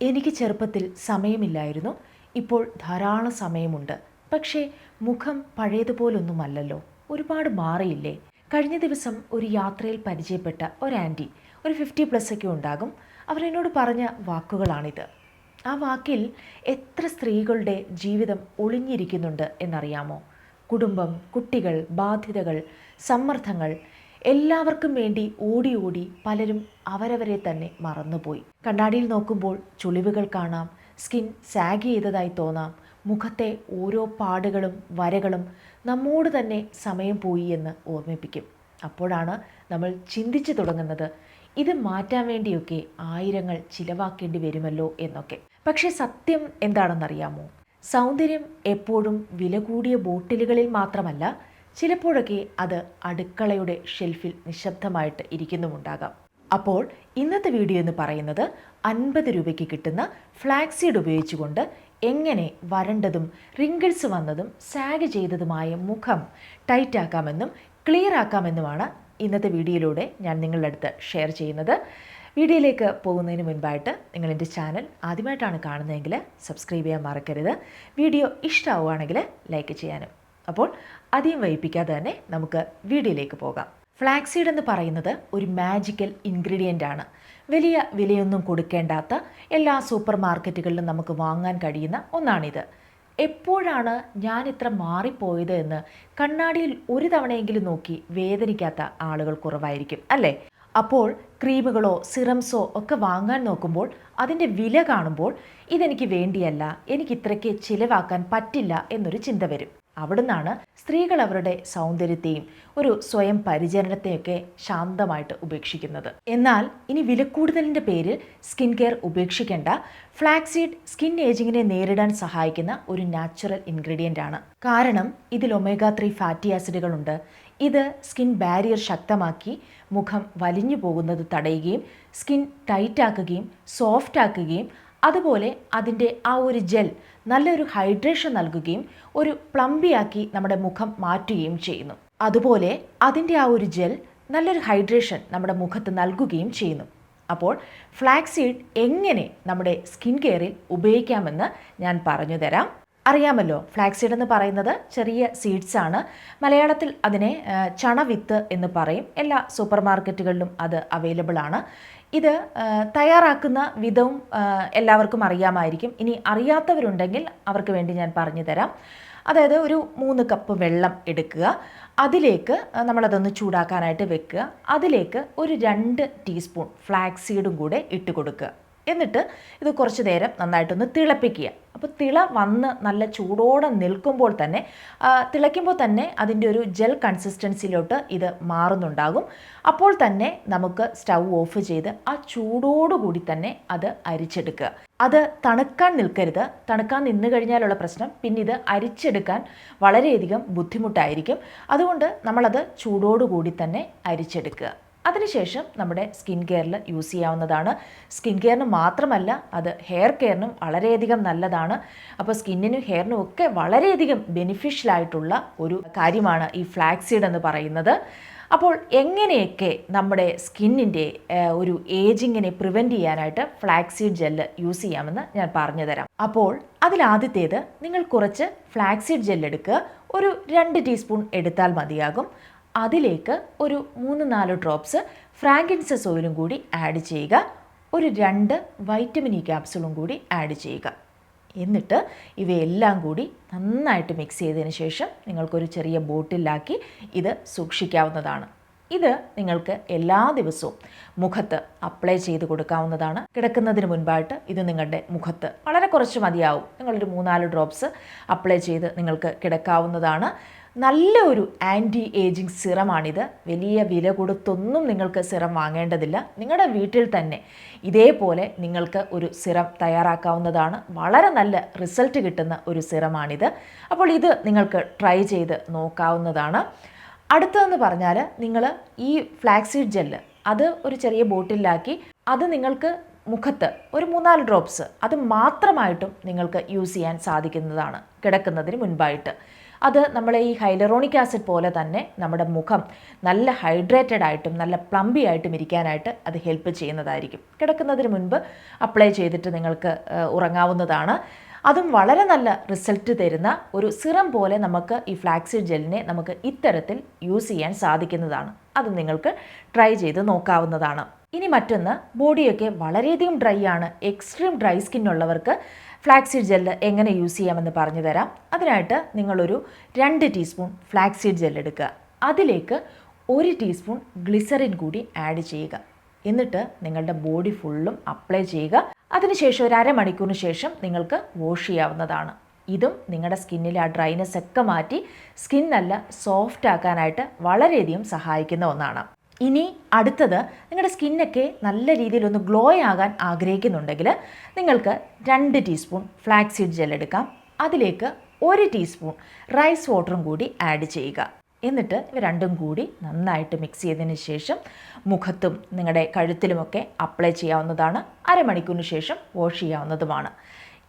എനിക്ക് ചെറുപ്പത്തിൽ സമയമില്ലായിരുന്നു. ഇപ്പോൾ ധാരാളം സമയമുണ്ട്. പക്ഷേ മുഖം പഴയതുപോലൊന്നുമല്ലല്ലോ. ഒരുപാട് മാറിയില്ലേ? കഴിഞ്ഞ ദിവസം ഒരു യാത്രയിൽ പരിചയപ്പെട്ട ഒരു ആൻറ്റി, ഒരു 50+ ഒക്കെ ഉണ്ടാകും. അവരെന്നോട് പറഞ്ഞ വാക്കുകളാണിത്. ആ വാക്കിൽ എത്ര സ്ത്രീകളുടെ ജീവിതം ഒളിഞ്ഞിരിക്കുന്നുണ്ട് എന്നറിയാമോ? കുടുംബം, കുട്ടികൾ, ബാധ്യതകൾ, സമ്മർദ്ദങ്ങൾ, എല്ലാവർക്കും വേണ്ടി ഓടി ഓടി പലരും അവരവരെ തന്നെ മറന്നുപോയി. കണ്ണാടിയിൽ നോക്കുമ്പോൾ ചുളിവുകൾ കാണാം, സ്കിൻ സാഗ് ചെയ്തതായി തോന്നാം, മുഖത്തെ ഓരോ പാടുകളും വരകളും നമ്മോട് തന്നെ സമയം പോയി എന്ന് ഓർമ്മിപ്പിക്കും. അപ്പോഴാണ് നമ്മൾ ചിന്തിച്ചു തുടങ്ങുന്നത്, ഇത് മാറ്റാൻ വേണ്ടിയൊക്കെ ആയിരങ്ങൾ ചിലവാക്കേണ്ടി വരുമല്ലോ എന്നൊക്കെ. പക്ഷേ സത്യം എന്താണെന്നറിയാമോ? സൗന്ദര്യം എപ്പോഴും വില കൂടിയ ബോട്ടിലുകളിൽ മാത്രമല്ല, ചിലപ്പോഴൊക്കെ അത് അടുക്കളയുടെ ഷെൽഫിൽ നിശബ്ദമായിട്ട് ഇരിക്കുന്നുമുണ്ടാകാം. അപ്പോൾ ഇന്നത്തെ വീഡിയോ എന്ന് പറയുന്നത് 50 രൂപയ്ക്ക് കിട്ടുന്ന ഫ്ലാക്സീഡ് ഉപയോഗിച്ചുകൊണ്ട് എങ്ങനെ വരണ്ടതും റിങ്കിൾസ് വന്നതും സാഗ് ചെയ്തതുമായ മുഖം ടൈറ്റ് ആക്കാമെന്നും ക്ലിയർ ആക്കാമെന്നുമാണ് ഇന്നത്തെ വീഡിയോയിലൂടെ ഞാൻ നിങ്ങളുടെ അടുത്ത് ഷെയർ ചെയ്യുന്നത്. വീഡിയോയിലേക്ക് പോകുന്നതിന് മുൻപായിട്ട് നിങ്ങൾ എൻ്റെ ചാനൽ ആദ്യമായിട്ടാണ് കാണുന്നതെങ്കിൽ സബ്സ്ക്രൈബ് ചെയ്യാൻ മറക്കരുത്. വീഡിയോ ഇഷ്ടമാവുകയാണെങ്കിൽ ലൈക്ക് ചെയ്യാനും. അപ്പോൾ അധികം വൈകിപ്പിക്കാതെ തന്നെ നമുക്ക് വീഡിയോയിലേക്ക് പോകാം. ഫ്ലാക്സീഡ് എന്ന് പറയുന്നത് ഒരു മാജിക്കൽ ഇൻഗ്രീഡിയൻ്റ് ആണ്. വലിയ വിലയൊന്നും കൊടുക്കേണ്ടാത്ത എല്ലാ സൂപ്പർ മാർക്കറ്റുകളിലും നമുക്ക് വാങ്ങാൻ കഴിയുന്ന ഒന്നാണിത്. എപ്പോഴാണ് ഞാൻ ഇത്ര മാറിപ്പോയത് എന്ന് കണ്ണാടിയിൽ ഒരു തവണയെങ്കിലും നോക്കി വേദനിക്കാത്ത ആളുകൾ കുറവായിരിക്കും അല്ലേ? അപ്പോൾ ക്രീമുകളോ സിറംസോ ഒക്കെ വാങ്ങാൻ നോക്കുമ്പോൾ അതിൻ്റെ വില കാണുമ്പോൾ ഇതെനിക്ക് വേണ്ടിയല്ല, എനിക്ക് ഇത്രയ്ക്ക് ചിലവാക്കാൻ പറ്റില്ല എന്നൊരു ചിന്ത വരും. അവിടുന്നാണ് സ്ത്രീകൾ അവരുടെ സൗന്ദര്യത്തെയും ഒരു സ്വയം പരിചരണത്തെയൊക്കെ ശാന്തമായിട്ട് ഉപേക്ഷിക്കുന്നത്. എന്നാൽ ഇനി വിലക്കൂടുതലിൻ്റെ പേരിൽ സ്കിൻ കെയർ ഉപേക്ഷിക്കേണ്ട. ഫ്ലാക്സീഡ് സ്കിൻ ഏജിങ്ങിനെ നേരിടാൻ സഹായിക്കുന്ന ഒരു നാച്ചുറൽ ഇൻഗ്രീഡിയൻ്റ് ആണ്. കാരണം ഇതിൽ omega-3 ഫാറ്റി ആസിഡുകളുണ്ട്. ഇത് സ്കിൻ ബാരിയർ ശക്തമാക്കി മുഖം വലിഞ്ഞു പോകുന്നത് തടയുകയും സ്കിൻ ടൈറ്റ് ആക്കുകയും സോഫ്റ്റ് ആക്കുകയും അതുപോലെ അതിൻ്റെ ആ ഒരു ജെൽ നല്ലൊരു ഹൈഡ്രേഷൻ നൽകുകയും ഒരു പ്ലംബിയാക്കി നമ്മുടെ മുഖം മാറ്റുകയും ചെയ്യുന്നു. അതുപോലെ അതിൻ്റെ ആ ഒരു ജെൽ നല്ലൊരു ഹൈഡ്രേഷൻ നമ്മുടെ മുഖത്ത് നൽകുകയും ചെയ്യുന്നു. അപ്പോൾ ഫ്ലാക്സീഡ് എങ്ങനെ നമ്മുടെ സ്കിൻ കെയറിൽ ഉപയോഗിക്കാമെന്ന് ഞാൻ പറഞ്ഞു തരാം. അറിയാമല്ലോ, ഫ്ലാക്സീഡ് എന്ന് പറയുന്നത് ചെറിയ സീഡ്സ് ആണ്. മലയാളത്തിൽ അതിനെ ചണവിത്ത് എന്ന് പറയും. എല്ലാ സൂപ്പർ മാർക്കറ്റുകളിലും അത് അവൈലബിൾ ആണ്. ഇത് തയ്യാറാക്കുന്ന വിധവും എല്ലാവർക്കും അറിയാമായിരിക്കും. ഇനി അറിയാത്തവരുണ്ടെങ്കിൽ അവർക്ക് വേണ്ടി ഞാൻ പറഞ്ഞു തരാം. അതായത് ഒരു 3 കപ്പ് വെള്ളം എടുക്കുക, അതിലേക്ക് നമ്മളതൊന്ന് ചൂടാക്കാനായിട്ട് വെക്കുക, അതിലേക്ക് ഒരു 2 ടീസ്പൂൺ ഫ്ലാക്സീഡും കൂടെ ഇട്ട് കൊടുക്കുക. എന്നിട്ട് ഇത് കുറച്ച് നേരം നന്നായിട്ടൊന്ന് തിളപ്പിക്കുക. അപ്പോൾ തിള വന്ന് നല്ല ചൂടോടെ നിൽക്കുമ്പോൾ തന്നെ തിളയ്ക്കുമ്പോൾ തന്നെ അതിൻ്റെ ഒരു ജെൽ കൺസിസ്റ്റൻസിയിലോട്ട് ഇത് മാറുന്നുണ്ടാകും. അപ്പോൾ തന്നെ നമുക്ക് സ്റ്റൗ ഓഫ് ചെയ്ത് ആ ചൂടോടുകൂടി തന്നെ അത് അരിച്ചെടുക്കുക. അത് തണുക്കാൻ നിൽക്കരുത്. തണുക്കാൻ നിന്ന് കഴിഞ്ഞാലുള്ള പ്രശ്നം പിന്നെ ഇത് അരിച്ചെടുക്കാൻ വളരെയധികം ബുദ്ധിമുട്ടായിരിക്കും. അതുകൊണ്ട് നമ്മളത് ചൂടോടുകൂടി തന്നെ അരിച്ചെടുക്കുക. അതിനുശേഷം നമ്മുടെ സ്കിൻ കെയറിൽ യൂസ് ചെയ്യാവുന്നതാണ്. സ്കിൻ കെയറിന് മാത്രമല്ല, അത് ഹെയർ കെയറിനും വളരെയധികം നല്ലതാണ്. അപ്പോൾ സ്കിന്നിനും ഹെയറിനും ഒക്കെ വളരെയധികം ബെനിഫിഷ്യലായിട്ടുള്ള ഒരു കാര്യമാണ് ഈ ഫ്ലാക്സീഡ് എന്ന് പറയുന്നത്. അപ്പോൾ എങ്ങനെയൊക്കെ നമ്മുടെ സ്കിന്നിൻ്റെ ഒരു ഏജിങ്ങിനെ പ്രിവെൻറ്റ് ചെയ്യാനായിട്ട് ഫ്ലാക്സീഡ് ജെല്ല് യൂസ് ചെയ്യാമെന്ന് ഞാൻ പറഞ്ഞു തരാം. അപ്പോൾ അതിലാദ്യത്തേത്, നിങ്ങൾ കുറച്ച് ഫ്ലാക്സീഡ് ജെല്ല് എടുക്കുക. ഒരു 2 ടീസ്പൂൺ എടുത്താൽ മതിയാകും. അതിലേക്ക് ഒരു 3-4 ഡ്രോപ്സ് ഫ്രാഗ്രൻസസ് ഓയിലും കൂടി ആഡ് ചെയ്യുക. ഒരു 2 വൈറ്റമിൻ ഇ ക്യാപ്സുളും കൂടി ആഡ് ചെയ്യുക. എന്നിട്ട് ഇവയെല്ലാം കൂടി നന്നായിട്ട് മിക്സ് ചെയ്തതിന് ശേഷം നിങ്ങൾക്കൊരു ചെറിയ ബോട്ടിലാക്കി ഇത് സൂക്ഷിക്കാവുന്നതാണ്. ഇത് നിങ്ങൾക്ക് എല്ലാ ദിവസവും മുഖത്ത് അപ്ലൈ ചെയ്ത് കൊടുക്കാവുന്നതാണ്. കിടക്കുന്നതിന് മുൻപായിട്ട് ഇത് നിങ്ങളുടെ മുഖത്ത് വളരെ കുറച്ച് മതിയാവും. നിങ്ങളൊരു 3-4 ഡ്രോപ്സ് അപ്ലൈ ചെയ്ത് നിങ്ങൾക്ക് കിടക്കാവുന്നതാണ്. നല്ലൊരു ആൻറ്റി ഏജിങ് സിറമാണിത്. വലിയ വില കൊടുത്തൊന്നും നിങ്ങൾക്ക് സിറം വാങ്ങേണ്ടതില്ല. നിങ്ങളുടെ വീട്ടിൽ തന്നെ ഇതേപോലെ നിങ്ങൾക്ക് ഒരു സിറം തയ്യാറാക്കാവുന്നതാണ്. വളരെ നല്ല റിസൾട്ട് കിട്ടുന്ന ഒരു സിറമാണിത്. അപ്പോൾ ഇത് നിങ്ങൾക്ക് ട്രൈ ചെയ്ത് നോക്കാവുന്നതാണ്. അടുത്തതെന്ന് പറഞ്ഞാൽ, നിങ്ങൾ ഈ ഫ്ലാക്സീഡ് ജെല്ല് അത് ഒരു ചെറിയ ബോട്ടിലാക്കി അത് നിങ്ങൾക്ക് മുഖത്ത് ഒരു 3-4 ഡ്രോപ്സ് അത് മാത്രമായിട്ടും നിങ്ങൾക്ക് യൂസ് ചെയ്യാൻ സാധിക്കുന്നതാണ് കിടക്കുന്നതിന് മുൻപായിട്ട്. അത് നമ്മളെ ഈ ഹൈലറോണിക് ആസിഡ് പോലെ തന്നെ നമ്മുടെ മുഖം നല്ല ഹൈഡ്രേറ്റഡ് ആയിട്ടും നല്ല പ്ലംബി ആയിട്ടും ഇരിക്കാനായിട്ട് അത് ഹെൽപ്പ് ചെയ്യുന്നതായിരിക്കും. കിടക്കുന്നതിന് മുൻപ് അപ്ലൈ ചെയ്തിട്ട് നിങ്ങൾക്ക് ഉറങ്ങാവുന്നതാണ്. അതും വളരെ നല്ല റിസൾട്ട് തരുന്ന ഒരു സിറം പോലെ നമുക്ക് ഈ ഫ്ലാക്സീഡ് ജെല്ലിനെ നമുക്ക് ഇത്തരത്തിൽ യൂസ് ചെയ്യാൻ സാധിക്കുന്നതാണ്. അത് നിങ്ങൾക്ക് ട്രൈ ചെയ്ത് നോക്കാവുന്നതാണ്. ഇനി മറ്റൊന്ന്, ബോഡിയൊക്കെ വളരെയധികം ഡ്രൈ ആണ്, എക്സ്ട്രീം ഡ്രൈ സ്കിന്നുള്ളവർക്ക് ഫ്ലാക്സീഡ് ജെല്ല് എങ്ങനെ യൂസ് ചെയ്യാമെന്ന് പറഞ്ഞു തരാം. അതിനായിട്ട് നിങ്ങളൊരു 2 ടീസ്പൂൺ ഫ്ലാക്സീഡ് ജെല്ല് എടുക്കുക. അതിലേക്ക് 1 ടീസ്പൂൺ ഗ്ലിസറിൻ കൂടി ആഡ് ചെയ്യുക. എന്നിട്ട് നിങ്ങളുടെ ബോഡി ഫുള്ളും അപ്ലൈ ചെയ്യുക. അതിനുശേഷം ഒരു അരമണിക്കൂറിന് ശേഷം നിങ്ങൾക്ക് വാഷ് ചെയ്യാവുന്നതാണ്. ഇതും നിങ്ങളുടെ സ്കിന്നിലെ ആ ഡ്രൈനെസ് ഒക്കെ മാറ്റി സ്കിൻ നല്ല സോഫ്റ്റ് ആക്കാനായിട്ട് വളരെയധികം സഹായിക്കുന്ന ഒന്നാണ്. ഇനി അടുത്തത്, നിങ്ങളുടെ സ്കിന്നൊക്കെ നല്ല രീതിയിലൊന്ന് ഗ്ലോ ആകാൻ ആഗ്രഹിക്കുന്നുണ്ടെങ്കിൽ നിങ്ങൾക്ക് 2 ടീസ്പൂൺ ഫ്ലാക്സീഡ് ജെൽ എടുക്കാം. അതിലേക്ക് 1 ടീസ്പൂൺ റൈസ് വാട്ടറും കൂടി ആഡ് ചെയ്യുക. എന്നിട്ട് ഇവ രണ്ടും കൂടി നന്നായിട്ട് മിക്സ് ചെയ്തതിന് ശേഷം മുഖത്തും നിങ്ങളുടെ കഴുത്തിലുമൊക്കെ അപ്ലൈ ചെയ്യാവുന്നതാണ്. അരമണിക്കൂറിന് ശേഷം വാഷ് ചെയ്യാവുന്നതുമാണ്.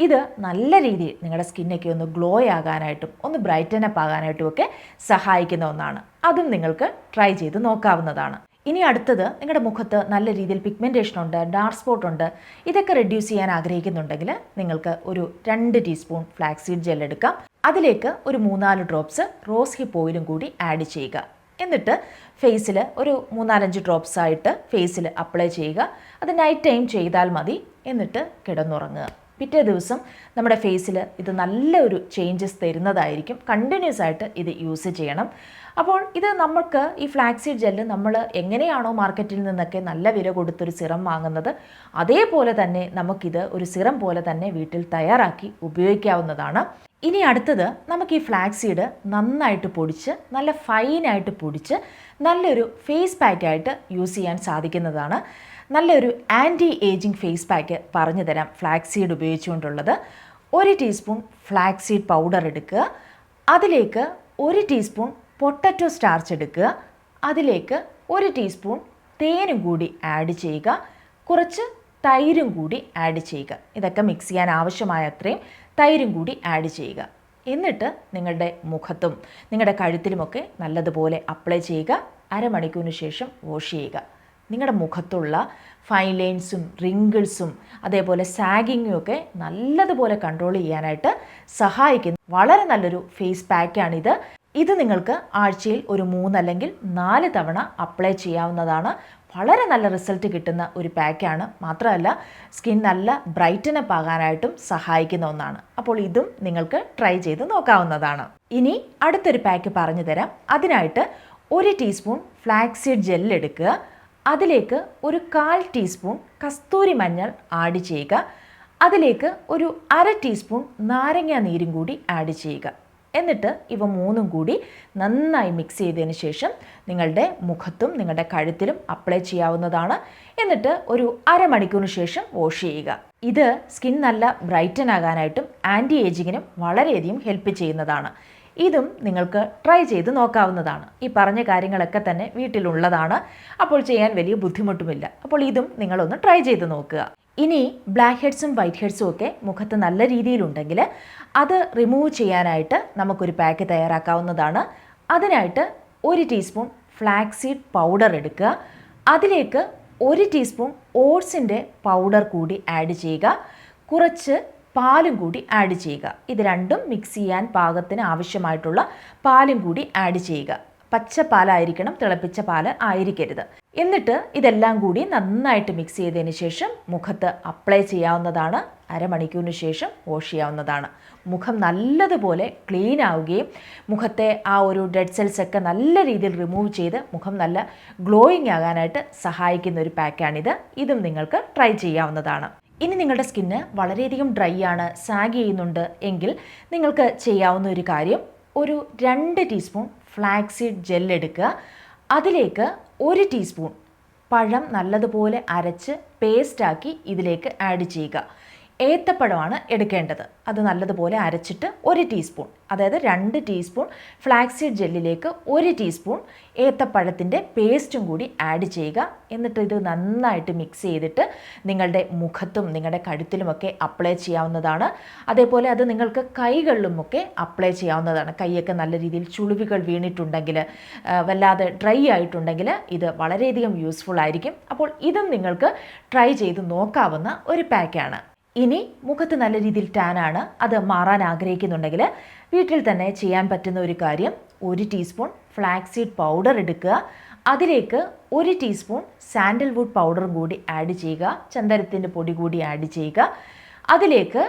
ഇത് നല്ല രീതിയിൽ നിങ്ങളുടെ സ്കിന്നൊക്കെ ഒന്ന് ഗ്ലോ ആകാനായിട്ടും ഒന്ന് ബ്രൈറ്റൻ അപ്പ് ആകാനായിട്ടും ഒക്കെ സഹായിക്കുന്ന ഒന്നാണ്. അതും നിങ്ങൾക്ക് ട്രൈ ചെയ്ത് നോക്കാവുന്നതാണ്. ഇനി അടുത്തത്, നിങ്ങളുടെ മുഖത്ത് നല്ല രീതിയിൽ പിഗ്മെൻറ്റേഷൻ ഉണ്ട്, ഡാർക്ക് സ്പോട്ട് ഉണ്ട്, ഇതൊക്കെ റെഡ്യൂസ് ചെയ്യാൻ ആഗ്രഹിക്കുന്നുണ്ടെങ്കിൽ നിങ്ങൾക്ക് ഒരു 2 ടീസ്പൂൺ ഫ്ലാക്സീഡ് ജെൽ എടുക്കാം. അതിലേക്ക് ഒരു 3-4 ഡ്രോപ്സ് റോസ് ഹിപ്പ് ഓയിലും കൂടി ആഡ് ചെയ്യുക. എന്നിട്ട് ഫേസിൽ ഒരു 3-4 ഡ്രോപ്സ് ആയിട്ട് ഫേസിൽ അപ്ലൈ ചെയ്യുക. അത് നൈറ്റ് ടൈം ചെയ്താൽ മതി. എന്നിട്ട് കിടന്നുറങ്ങുക. പിറ്റേ ദിവസം നമ്മുടെ ഫേസിൽ ഇത് നല്ലൊരു ചേഞ്ചസ് തരുന്നതായിരിക്കും. കണ്ടിന്യൂസ് ആയിട്ട് ഇത് യൂസ് ചെയ്യണം. അപ്പോൾ ഇത് നമുക്ക് ഈ ഫ്ലാക്സീഡ് ജെല്ല് നമ്മൾ എങ്ങനെയാണോ മാർക്കറ്റിൽ നിന്നൊക്കെ നല്ല വില കൊടുത്തൊരു സിറം വാങ്ങുന്നത്, അതേപോലെ തന്നെ നമുക്കിത് ഒരു സിറം പോലെ തന്നെ വീട്ടിൽ തയ്യാറാക്കി ഉപയോഗിക്കാവുന്നതാണ്. ഇനി അടുത്തത്, നമുക്ക് ഈ ഫ്ലാക്സീഡ് നന്നായിട്ട് പൊടിച്ച് നല്ല ഫൈനായിട്ട് പൊടിച്ച് നല്ലൊരു ഫേസ് പാക്കായിട്ട് യൂസ് ചെയ്യാൻ സാധിക്കുന്നതാണ്. നല്ലൊരു ആൻറ്റി ഏജിങ് ഫേസ് പാക്ക് പറഞ്ഞു തരാം ഫ്ലാക്സീഡ് ഉപയോഗിച്ചുകൊണ്ടുള്ളത്. 1 ടീസ്പൂൺ ഫ്ലാക്സീഡ് പൗഡർ എടുക്കുക. അതിലേക്ക് 1 ടീസ്പൂൺ പൊട്ടറ്റോ സ്റ്റാർച്ച് എടുക്കുക. അതിലേക്ക് 1 ടീസ്പൂൺ തേനും കൂടി ആഡ് ചെയ്യുക. കുറച്ച് തൈരും കൂടി ആഡ് ചെയ്യുക. ഇതൊക്കെ മിക്സ് ചെയ്യാൻ ആവശ്യമായ അത്രയും തൈരും കൂടി ആഡ് ചെയ്യുക. എന്നിട്ട് നിങ്ങളുടെ മുഖത്തും നിങ്ങളുടെ കഴുത്തിലുമൊക്കെ നല്ലതുപോലെ അപ്ലൈ ചെയ്യുക. അരമണിക്കൂറിന് ശേഷം വാഷ് ചെയ്യുക. നിങ്ങളുടെ മുഖത്തുള്ള ഫൈൻ ലൈൻസും റിങ്കിൾസും അതേപോലെ സാഗിങ്ങും ഒക്കെ നല്ലതുപോലെ കൺട്രോൾ ചെയ്യാനായിട്ട് സഹായിക്കുന്ന വളരെ നല്ലൊരു ഫേസ് പാക്കാണിത്. ഇത് നിങ്ങൾക്ക് ആഴ്ചയിൽ ഒരു 3 അല്ലെങ്കിൽ 4 തവണ അപ്ലൈ ചെയ്യാവുന്നതാണ്. വളരെ നല്ല റിസൾട്ട് കിട്ടുന്ന ഒരു പാക്കാണ്. മാത്രമല്ല സ്കിൻ നല്ല ബ്രൈറ്റൻ അപ്പ് ആകാനായിട്ടും സഹായിക്കുന്ന ഒന്നാണ്. അപ്പോൾ ഇതും നിങ്ങൾക്ക് ട്രൈ ചെയ്ത് നോക്കാവുന്നതാണ്. ഇനി അടുത്തൊരു പാക്ക് പറഞ്ഞു തരാം. അതിനായിട്ട് 1 ടീസ്പൂൺ ഫ്ലാക്സീഡ് ജെൽ എടുക്കുക. അതിലേക്ക് ഒരു 1/4 ടീസ്പൂൺ കസ്തൂരി മഞ്ഞൾ ആഡ് ചെയ്യുക. അതിലേക്ക് ഒരു 1/2 ടീസ്പൂൺ നാരങ്ങ നീരും കൂടി ആഡ് ചെയ്യുക. എന്നിട്ട് ഇവ 3ഉം കൂടി നന്നായി മിക്സ് ചെയ്തതിന് ശേഷം നിങ്ങളുടെ മുഖത്തും നിങ്ങളുടെ കഴുത്തിലും അപ്ലൈ ചെയ്യാവുന്നതാണ്. എന്നിട്ട് ഒരു അരമണിക്കൂറിന് ശേഷം വാഷ് ചെയ്യുക. ഇത് സ്കിൻ നല്ല ബ്രൈറ്റൻ ആകാനായിട്ടും ആൻറ്റി ഏജിങ്ങിനും വളരെയധികം ഹെൽപ്പ് ചെയ്യുന്നതാണ്. ഇതും നിങ്ങൾക്ക് ട്രൈ ചെയ്ത് നോക്കാവുന്നതാണ്. ഈ പറഞ്ഞ കാര്യങ്ങളൊക്കെ തന്നെ വീട്ടിലുള്ളതാണ്. അപ്പോൾ ചെയ്യാൻ വലിയ ബുദ്ധിമുട്ടുമില്ല. അപ്പോൾ ഇതും നിങ്ങളൊന്ന് ട്രൈ ചെയ്ത് നോക്കുക. ഇനി ബ്ലാക്ക് ഹെഡ്സും വൈറ്റ് ഹെഡ്സും ഒക്കെ മുഖത്ത് നല്ല രീതിയിലുണ്ടെങ്കിൽ അത് റിമൂവ് ചെയ്യാനായിട്ട് നമുക്കൊരു പാക്ക് തയ്യാറാക്കാവുന്നതാണ്. അതിനായിട്ട് 1 ടീസ്പൂൺ ഫ്ലാക്സീഡ് പൗഡർ എടുക്കുക. അതിലേക്ക് 1 ടീസ്പൂൺ ഓട്സിൻ്റെ പൗഡർ കൂടി ആഡ് ചെയ്യുക. കുറച്ച് പാലും കൂടി ആഡ് ചെയ്യുക. ഇത് രണ്ടും മിക്സ് ചെയ്യാൻ പാകത്തിന് ആവശ്യമായിട്ടുള്ള പാലും കൂടി ആഡ് ചെയ്യുക. പച്ച പാലായിരിക്കണം, തിളപ്പിച്ച പാല് ആയിരിക്കരുത്. എന്നിട്ട് ഇതെല്ലാം കൂടി നന്നായിട്ട് മിക്സ് ചെയ്തതിന് ശേഷം മുഖത്ത് അപ്ലൈ ചെയ്യാവുന്നതാണ്. അരമണിക്കൂറിന് ശേഷം വാഷ് ചെയ്യാവുന്നതാണ്. മുഖം നല്ലതുപോലെ ക്ലീൻ ആവുകയും മുഖത്തെ ആ ഒരു ഡെഡ് സെൽസ് ഒക്കെ നല്ല രീതിയിൽ റിമൂവ് ചെയ്ത് മുഖം നല്ല ഗ്ലോയിങ് ആകാനായിട്ട് സഹായിക്കുന്ന ഒരു പാക്കാണിത്. ഇതും നിങ്ങൾക്ക് ട്രൈ ചെയ്യാവുന്നതാണ്. ഇനി നിങ്ങളുടെ സ്കിന്ന് വളരെയധികം ഡ്രൈ ആണ്, സാഗ് ചെയ്യുന്നുണ്ട് എങ്കിൽ നിങ്ങൾക്ക് ചെയ്യാവുന്ന ഒരു കാര്യം, ഒരു 2 ടീസ്പൂൺ ഫ്ലാക്സീഡ് ജെൽ എടുക്കുക. അതിലേക്ക് 1 ടീസ്പൂൺ പഴം നല്ലതുപോലെ അരച്ച് പേസ്റ്റാക്കി ഇതിലേക്ക് ആഡ് ചെയ്യുക. ഏത്തപ്പഴമാണ് എടുക്കേണ്ടത്. അത് നല്ലതുപോലെ അരച്ചിട്ട് 1 ടീസ്പൂൺ, അതായത് 2 ടീസ്പൂൺ ഫ്ലാക്സീഡ് ജെല്ലിലേക്ക് 1 ടീസ്പൂൺ ഏത്തപ്പഴത്തിൻ്റെ പേസ്റ്റും കൂടി ആഡ് ചെയ്യുക. എന്നിട്ട് ഇത് നന്നായിട്ട് മിക്സ് ചെയ്തിട്ട് നിങ്ങളുടെ മുഖത്തും നിങ്ങളുടെ കഴുത്തിലുമൊക്കെ അപ്ലൈ ചെയ്യാവുന്നതാണ്. അതേപോലെ അത് നിങ്ങൾക്ക് കൈകളിലുമൊക്കെ അപ്ലൈ ചെയ്യാവുന്നതാണ്. കൈയൊക്കെ നല്ല രീതിയിൽ ചുളിവുകൾ വീണിട്ടുണ്ടെങ്കിൽ, വല്ലാതെ ഡ്രൈ ആയിട്ടുണ്ടെങ്കിൽ ഇത് വളരെയധികം യൂസ്ഫുൾ ആയിരിക്കും. അപ്പോൾ ഇതും നിങ്ങൾക്ക് ട്രൈ ചെയ്ത് നോക്കാവുന്ന ഒരു പാക്കാണ്. ഇനി മുഖത്ത് നല്ല രീതിയിൽ ടാനാണ്, അത് മാറാൻ ആഗ്രഹിക്കുന്നുണ്ടെങ്കിൽ വീട്ടിൽ തന്നെ ചെയ്യാൻ പറ്റുന്ന ഒരു കാര്യം, 1 ടീസ്പൂൺ ഫ്ലാക്സീഡ് പൗഡർ എടുക്കുക. അതിലേക്ക് 1 ടീസ്പൂൺ സാൻഡൽവുഡ് പൗഡറും കൂടി ആഡ് ചെയ്യുക. ചന്ദനത്തിൻ്റെ പൊടി കൂടി ആഡ് ചെയ്യുക. അതിലേക്ക്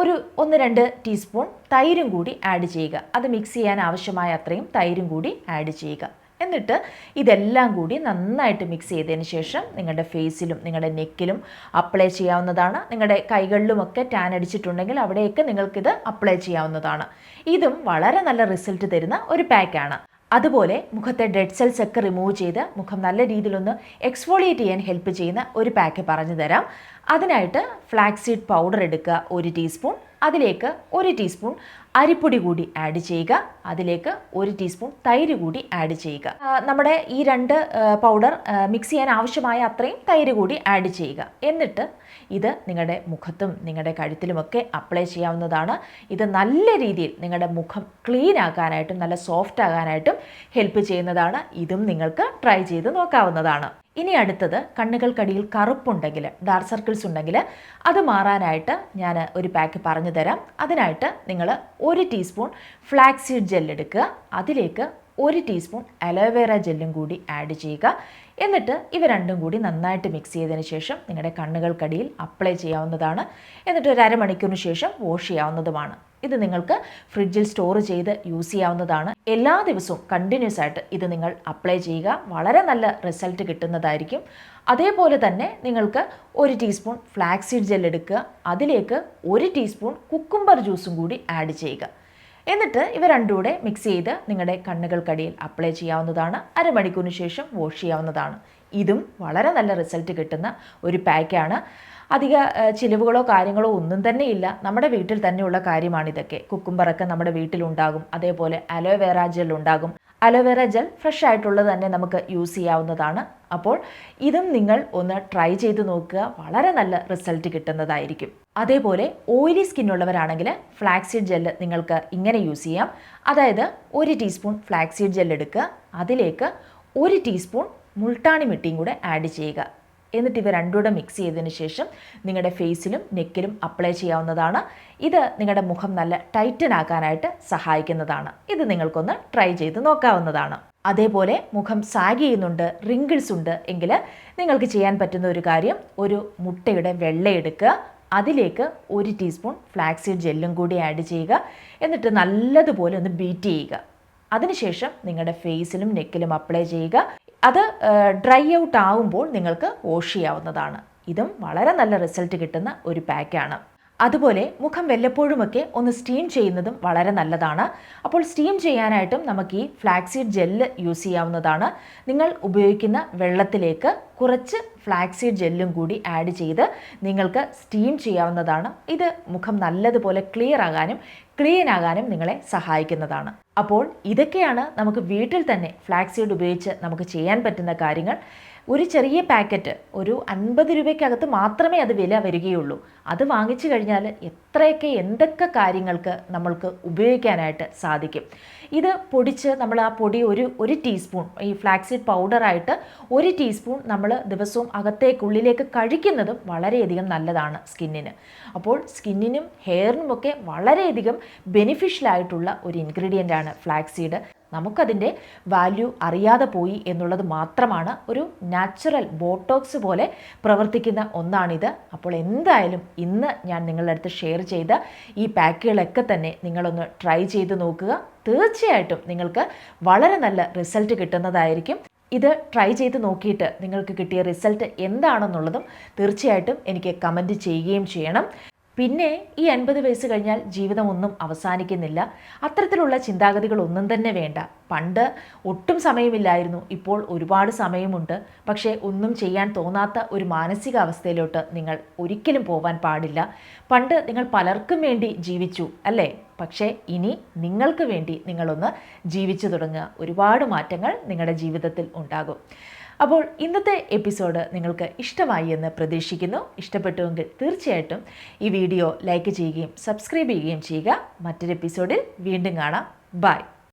1-2 ടീസ്പൂൺ തൈരും കൂടി ആഡ് ചെയ്യുക. അത് മിക്സ് ചെയ്യാൻ ആവശ്യമായ അത്രയും തൈരും കൂടി ആഡ് ചെയ്യുക. എന്നിട്ട് ഇതെല്ലാം കൂടി നന്നായിട്ട് മിക്സ് ചെയ്തതിന് ശേഷം നിങ്ങളുടെ ഫേസിലും നിങ്ങളുടെ നെക്കിലും അപ്ലൈ ചെയ്യാവുന്നതാണ്. നിങ്ങളുടെ കൈകളിലുമൊക്കെ ടാൻ അടിച്ചിട്ടുണ്ടെങ്കിൽ അവിടെയൊക്കെ നിങ്ങൾക്കിത് അപ്ലൈ ചെയ്യാവുന്നതാണ്. ഇതും വളരെ നല്ല റിസൾട്ട് തരുന്ന ഒരു പാക്കാണ്. അതുപോലെ മുഖത്തെ ഡെഡ് സെൽസ് ഒക്കെ റിമൂവ് ചെയ്ത് മുഖം നല്ല രീതിയിലൊന്ന് എക്സ്ഫോളിയേറ്റ് ചെയ്യാൻ ഹെൽപ്പ് ചെയ്യുന്ന ഒരു പാക്ക് പറഞ്ഞു തരാം. അതിനായിട്ട് ഫ്ലാക്സീഡ് പൗഡർ എടുക്കുക 1 ടീസ്പൂൺ. അതിലേക്ക് 1 ടീസ്പൂൺ അരിപ്പൊടി കൂടി ആഡ് ചെയ്യുക. അതിലേക്ക് 1 ടീസ്പൂൺ തൈര് കൂടി ആഡ് ചെയ്യുക. നമ്മുടെ ഈ 2 പൗഡർ മിക്സ് ചെയ്യാൻ ആവശ്യമായ അത്രയും തൈര് കൂടി ആഡ് ചെയ്യുക. എന്നിട്ട് ഇത് നിങ്ങളുടെ മുഖത്തും നിങ്ങളുടെ കഴുത്തിലുമൊക്കെ അപ്ലൈ ചെയ്യാവുന്നതാണ്. ഇത് നല്ല രീതിയിൽ നിങ്ങളുടെ മുഖം ക്ലീൻ ആക്കാനായിട്ടും നല്ല സോഫ്റ്റ് ആകാനായിട്ടും ഹെൽപ്പ് ചെയ്യുന്നതാണ്. ഇതും നിങ്ങൾക്ക് ട്രൈ ചെയ്ത് നോക്കാവുന്നതാണ്. ഇനി അടുത്തത്, കണ്ണുകൾക്കടിയിൽ കറുപ്പുണ്ടെങ്കിൽ, ഡാർക്ക് സർക്കിൾസ് ഉണ്ടെങ്കിൽ അത് മാറാനായിട്ട് ഞാൻ ഒരു പാക്ക് പറഞ്ഞു തരാം. അതിനായിട്ട് നിങ്ങൾ 1 ടീസ്പൂൺ ഫ്ലാക്സീഡ് ജെൽ എടുക്കുക. അതിലേക്ക് 1 ടീസ്പൂൺ അലോവേറ ജെല്ലും കൂടി ആഡ് ചെയ്യുക. എന്നിട്ട് ഇവ രണ്ടും കൂടി നന്നായിട്ട് മിക്സ് ചെയ്തതിന് ശേഷം നിങ്ങളുടെ കണ്ണുകൾക്കടിയിൽ അപ്ലൈ ചെയ്യാവുന്നതാണ്. എന്നിട്ട് ഒരു അരമണിക്കൂറിന് ശേഷം വാഷ് ചെയ്യാവുന്നതുമാണ്. ഇത് നിങ്ങൾക്ക് ഫ്രിഡ്ജിൽ സ്റ്റോർ ചെയ്ത് യൂസ് ചെയ്യാവുന്നതാണ്. എല്ലാ ദിവസവും കണ്ടിന്യൂസ് ആയിട്ട് ഇത് നിങ്ങൾ അപ്ലൈ ചെയ്യുക. വളരെ നല്ല റിസൾട്ട് കിട്ടുന്നതായിരിക്കും. അതേപോലെ തന്നെ നിങ്ങൾക്ക് 1 ടീസ്പൂൺ ഫ്ലാക്സീഡ് ജെൽ എടുക്കുക. അതിലേക്ക് 1 ടീസ്പൂൺ കുക്കുംബർ ജ്യൂസും കൂടി ആഡ് ചെയ്യുക. എന്നിട്ട് ഇവ രണ്ടും കൂടെ മിക്സ് ചെയ്ത് നിങ്ങളുടെ കണ്ണുകൾക്കടിയിൽ അപ്ലൈ ചെയ്യാവുന്നതാണ്. അരമണിക്കൂറിന് ശേഷം വാഷ് ചെയ്യാവുന്നതാണ്. ഇതും വളരെ നല്ല റിസൾട്ട് കിട്ടുന്ന ഒരു പാക്കാണ്. അധിക ചിലവുകളോ കാര്യങ്ങളോ ഒന്നും തന്നെ ഇല്ല. നമ്മുടെ വീട്ടിൽ തന്നെയുള്ള കാര്യമാണിതൊക്കെ. കുക്കുംബറൊക്കെ നമ്മുടെ വീട്ടിലുണ്ടാകും. അതേപോലെ അലോവേറ ജെൽ ഉണ്ടാകും. അലോവേറ ജെൽ ഫ്രഷ് ആയിട്ടുള്ളത് തന്നെ നമുക്ക് യൂസ് ചെയ്യാവുന്നതാണ്. അപ്പോൾ ഇതും നിങ്ങൾ ഒന്ന് ട്രൈ ചെയ്ത് നോക്കുക. വളരെ നല്ല റിസൾട്ട് കിട്ടുന്നതായിരിക്കും. അതേപോലെ ഓയിലി സ്കിന്നുള്ളവരാണെങ്കിൽ ഫ്ലാക്സീഡ് ജെല്ല് നിങ്ങൾക്ക് ഇങ്ങനെ യൂസ് ചെയ്യാം. അതായത് 1 ടീസ്പൂൺ ഫ്ലാക്സീഡ് ജെല്ല് എടുക്കുക. അതിലേക്ക് 1 ടീസ്പൂൺ മുൾട്ടാണി മിട്ടിയും കൂടെ ആഡ് ചെയ്യുക. എന്നിട്ട് ഇവ രണ്ടും കൂടെ മിക്സ് ചെയ്തതിന് ശേഷം നിങ്ങളുടെ ഫേസിലും നെക്കിലും അപ്ലൈ ചെയ്യാവുന്നതാണ്. ഇത് നിങ്ങളുടെ മുഖം നല്ല ടൈറ്റൻ ആക്കാനായിട്ട് സഹായിക്കുന്നതാണ്. ഇത് നിങ്ങൾക്കൊന്ന് ട്രൈ ചെയ്ത് നോക്കാവുന്നതാണ്. അതേപോലെ മുഖം സാഗ് ചെയ്യുന്നുണ്ട്, റിങ്കിൾസ് ഉണ്ട് എങ്കിൽ നിങ്ങൾക്ക് ചെയ്യാൻ പറ്റുന്ന ഒരു കാര്യം, ഒരു മുട്ടയുടെ വെള്ള എടുക്കുക. അതിലേക്ക് 1 ടീസ്പൂൺ ഫ്ലാക്സീഡ് ജെല്ലും കൂടി ആഡ് ചെയ്യുക. എന്നിട്ട് നല്ലതുപോലെ ഒന്ന് ബീറ്റ് ചെയ്യുക. അതിനുശേഷം നിങ്ങളുടെ ഫേസിലും നെക്കിലും അപ്ലൈ ചെയ്യുക. അത് ഡ്രൈ ഔട്ട് ആവുമ്പോൾ നിങ്ങൾക്ക് വാഷ് ചെയ്യാവുന്നതാണ്. ഇതും വളരെ നല്ല റിസൾട്ട് കിട്ടുന്ന ഒരു പാക്കാണ്. അതുപോലെ മുഖം വല്ലപ്പോഴുമൊക്കെ ഒന്ന് സ്റ്റീം ചെയ്യുന്നതും വളരെ നല്ലതാണ്. അപ്പോൾ സ്റ്റീം ചെയ്യാനായിട്ടും നമുക്ക് ഈ ഫ്ലാക്സീഡ് ജെല്ല് യൂസ് ചെയ്യാവുന്നതാണ്. നിങ്ങൾ ഉപയോഗിക്കുന്ന വെള്ളത്തിലേക്ക് കുറച്ച് ഫ്ലാക്സീഡ് ജെല്ലും കൂടി ആഡ് ചെയ്ത് നിങ്ങൾക്ക് സ്റ്റീം ചെയ്യാവുന്നതാണ്. ഇത് മുഖം നല്ലതുപോലെ ക്ലിയർ ആകാനും ക്ലീൻ ആകാനും നിങ്ങളെ സഹായിക്കുന്നതാണ്. അപ്പോൾ ഇതൊക്കെയാണ് നമുക്ക് വീട്ടിൽ തന്നെ ഫ്ലാക്സീഡ് ഉപയോഗിച്ച് നമുക്ക് ചെയ്യാൻ പറ്റുന്ന കാര്യങ്ങൾ. ഒരു ചെറിയ പാക്കറ്റ് ഒരു 50 രൂപയ്ക്കകത്ത് മാത്രമേ അത് വില വരികയുള്ളൂ. അത് വാങ്ങിച്ചു കഴിഞ്ഞാൽ എത്രയൊക്കെ എന്തൊക്കെ കാര്യങ്ങൾക്ക് നമ്മൾക്ക് ഉപയോഗിക്കാനായിട്ട് സാധിക്കും. ഇത് പൊടിച്ച് നമ്മൾ ആ പൊടി ഒരു ടീസ്പൂൺ ഈ ഫ്ലാക്സീഡ് പൗഡറായിട്ട് 1 ടീസ്പൂൺ നമ്മൾ ദിവസവും അകത്തേക്കുള്ളിലേക്ക് കഴിക്കുന്നതും വളരെയധികം നല്ലതാണ് സ്കിന്നിന്. അപ്പോൾ സ്കിന്നിനും ഹെയറിനുമൊക്കെ വളരെയധികം ബെനിഫിഷ്യലായിട്ടുള്ള ഒരു ഇൻഗ്രീഡിയൻ്റാണ് ഫ്ലാക്സീഡ്. നമുക്കതിൻ്റെ വാല്യൂ അറിയാതെ പോയി എന്നുള്ളത് മാത്രമാണ്. ഒരു നാച്ചുറൽ ബോട്ടോക്സ് പോലെ പ്രവർത്തിക്കുന്ന ഒന്നാണിത്. അപ്പോൾ എന്തായാലും ഇന്ന് ഞാൻ നിങ്ങളുടെ അടുത്ത് ഷെയർ ചെയ്ത ഈ പാക്കുകളൊക്കെ തന്നെ നിങ്ങളൊന്ന് ട്രൈ ചെയ്ത് നോക്കുക. തീർച്ചയായിട്ടും നിങ്ങൾക്ക് വളരെ നല്ല റിസൾട്ട് കിട്ടുന്നതായിരിക്കും. ഇത് ട്രൈ ചെയ്ത് നോക്കിയിട്ട് നിങ്ങൾക്ക് കിട്ടിയ റിസൾട്ട് എന്താണെന്നുള്ളതും തീർച്ചയായിട്ടും എനിക്ക് കമൻറ്റ് ചെയ്യുകയും ചെയ്യണം. പിന്നെ ഈ 50 വയസ്സ് കഴിഞ്ഞാൽ ജീവിതമൊന്നും അവസാനിക്കുന്നില്ല. അത്തരത്തിലുള്ള ചിന്താഗതികളൊന്നും തന്നെ വേണ്ട. പണ്ട് ഒട്ടും സമയമില്ലായിരുന്നു, ഇപ്പോൾ ഒരുപാട് സമയമുണ്ട്. പക്ഷേ ഒന്നും ചെയ്യാൻ തോന്നാത്ത ഒരു മാനസികാവസ്ഥയിലോട്ട് നിങ്ങൾ ഒരിക്കലും പോവാൻ പാടില്ല. പണ്ട് നിങ്ങൾ പലർക്കും വേണ്ടി ജീവിച്ചു അല്ലേ? പക്ഷേ ഇനി നിങ്ങൾക്ക് വേണ്ടി നിങ്ങളൊന്ന് ജീവിച്ചു തുടങ്ങുക. ഒരുപാട് മാറ്റങ്ങൾ നിങ്ങളുടെ ജീവിതത്തിൽ ഉണ്ടാകും. അപ്പോൾ ഇന്നത്തെ എപ്പിസോഡ് നിങ്ങൾക്ക് ഇഷ്ടമായി എന്ന് പ്രതീക്ഷിക്കുന്നു. ഇഷ്ടപ്പെട്ടുവെങ്കിൽ തീർച്ചയായിട്ടും ഈ വീഡിയോ ലൈക്ക് ചെയ്യുകയും സബ്സ്ക്രൈബ് ചെയ്യുകയും ചെയ്യുക. മറ്റൊരു എപ്പിസോഡിൽ വീണ്ടും കാണാം. ബൈ.